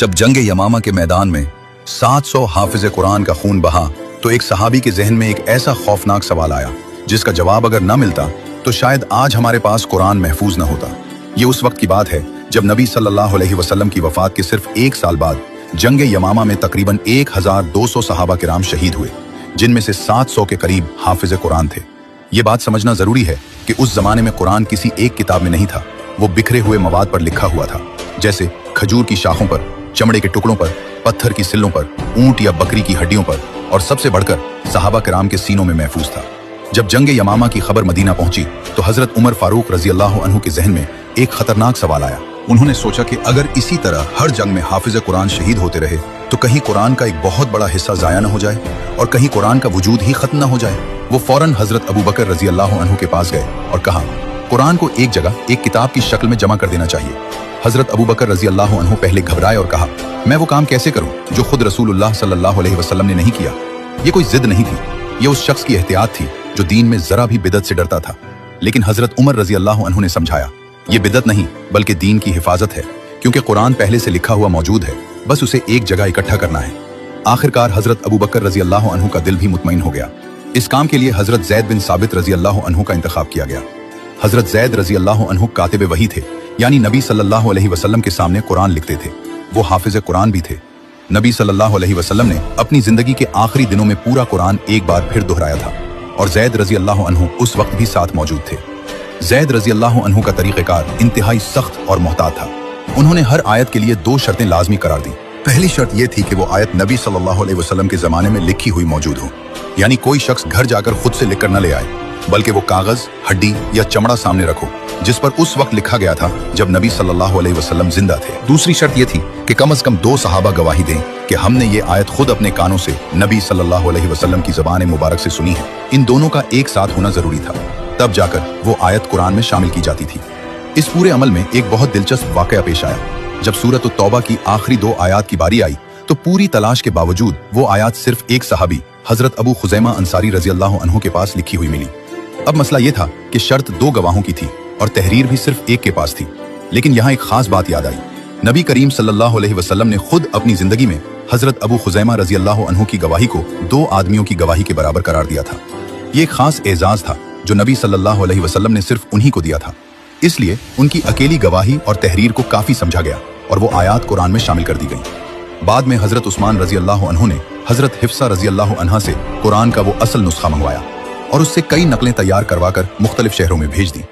जब जंग यमामा के मैदान में 700 हाफिज कुरान का खून बहा तो एक सहाबी के जहन में एक ऐसा खौफनाक सवाल आया जिसका जवाब अगर न मिलता तो शायद आज हमारे पास कुरान महफूज न होता। ये उस वक्त की बात है जब नबी सल्लल्लाहु अलैहि वसल्लम की वफात के सिर्फ एक साल बाद जंग यमामा में तकरीबन 1200 सहाबा किराम शहीद हुए, जिनमें से 700 के करीब हाफिज कुरान थे। ये बात समझना जरूरी है कि उस जमाने में कुरान किसी एक किताब में नहीं था, वो बिखरे हुए मवाद पर लिखा हुआ था, जैसे खजूर की शाखों पर, चमड़े के टुकड़ों पर, पत्थर की सिल्लों पर, ऊंट या बकरी की हड्डियों पर, और सबसे बढ़कर सहाबा किराम के सीनों में महफूज था। जब जंग यमामा की खबर मदीना पहुंची तो हजरत उमर फारूक रजी अल्लाह अन्हु के जहन में एक खतरनाक सवाल आया। उन्होंने सोचा कि अगर इसी तरह हर जंग में हाफिज कुरान शहीद होते रहे तो कहीं कुरान का एक बहुत बड़ा हिस्सा जाया न हो जाए और कहीं कुरान का वजूद ही खत्म न हो जाए। वो फौरन हजरत अबू बकर रजी अल्लाह अन्हु के पास गए और कहा, कुरान को एक जगह एक किताब की शक्ल में जमा कर देना चाहिए। हजरत अबू बकर रजी अल्लाह अन्हु पहले घबराए और कहा, मैं वो काम कैसे करूं जो खुद रसूलुल्लाह सल्लल्लाहु अलैहि वसल्लम ने नहीं किया। ये कोई जिद नहीं थी, ये उस शख्स की एहतियात थी जो दीन में जरा भी बिदत से डरता था। लेकिन हजरत उमर रजी अल्लाह अन्हु ने समझाया, ये बिदत नहीं बल्कि दीन की हिफाजत है, क्योंकि कुरान पहले से लिखा हुआ मौजूद है, बस उसे एक जगह इकट्ठा करना है। आखिरकार हजरत अबू बकर रजी अल्लाह अन्हु का दिल भी मुतमईन हो गया। इस काम के लिए हजरत जैद बिन साबित रजी अल्लाह अन्हु का इंतखाब किया गया। हजरत जैद रजी अल्लाह अन्हु कातिब वही थे, यानी नबी सल्लल्लाहु अलैहि वसल्लम के सामने कुरान लिखते थे। वो हाफिज कुरान भी थे। नबी सल्लल्लाहु अलैहि वसल्लम ने अपनी जिंदगी के आखिरी दिनों में पूरा कुरान एक बार फिर दोहराया था और जैद रजी अल्लाह अन्हु उस वक्त भी साथ मौजूद थे। जैद रजी अल्लाह अन्हु का तरीक़ेकार इंतहाई सख्त और मोहतात था। उन्होंने हर आयत के लिए 2 शर्तें लाजमी करार दी। पहली शर्त यह थी कि वो आयत नबी सल्लल्लाहु अलैहि वसल्लम के जमाने में लिखी हुई मौजूद हो, यानी कोई शख्स घर जाकर खुद से लिखकर न ले आए, बल्कि वो कागज, हड्डी या चमड़ा सामने रखो जिस पर उस वक्त लिखा गया था जब नबी सल्लल्लाहु अलैहि वसल्लम जिंदा थे। दूसरी शर्त यह थी कि कम से कम 2 सहाबा गवाही दें कि हमने ये आयत खुद अपने कानों से नबी सल्लल्लाहु अलैहि वसल्लम की ज़बान मुबारक से सुनी है। इन दोनों का एक साथ होना जरूरी था, तब जाकर वो आयत कुरान में शामिल की जाती थी। इस पूरे अमल में एक बहुत दिलचस्प वाकया पेश आया। जब सूरत तौबा की आखिरी 2 आयात की बारी आई तो पूरी तलाश के बावजूद वो आयात सिर्फ एक सहाबी हजरत अबू खुजैमा अंसारी रजी अल्लाह अन्हु के पास लिखी हुई मिली। अब मसला ये था कि शर्त 2 गवाहों की थी और तहरीर भी सिर्फ एक के पास थी। लेकिन यहाँ एक खास बात याद आई। नबी करीम सल्लल्लाहु अलैहि वसल्लम ने खुद अपनी जिंदगी में हजरत अबू खुजैमा रजी अल्लाह अन्हु की गवाही को 2 आदमियों की गवाही के बराबर करार दिया था। ये एक खास एजाज था जो नबी सल्लल्लाहु अलैहि वसल्लम ने सिर्फ उन्हीं को दिया था। इसलिए उनकी अकेली गवाही और तहरीर को काफी समझा गया और वो आयात कुरान में शामिल कर दी गई। बाद में हजरत उस्मान रजी अल्लाह अन्हु ने हजरत हिफ्सा रजी अल्लाह अन्हा से कुरान का वो असल नुस्खा मंगवाया और उससे कई नकलें तैयार करवाकर मुख्तलिफ शहरों में भेज दी।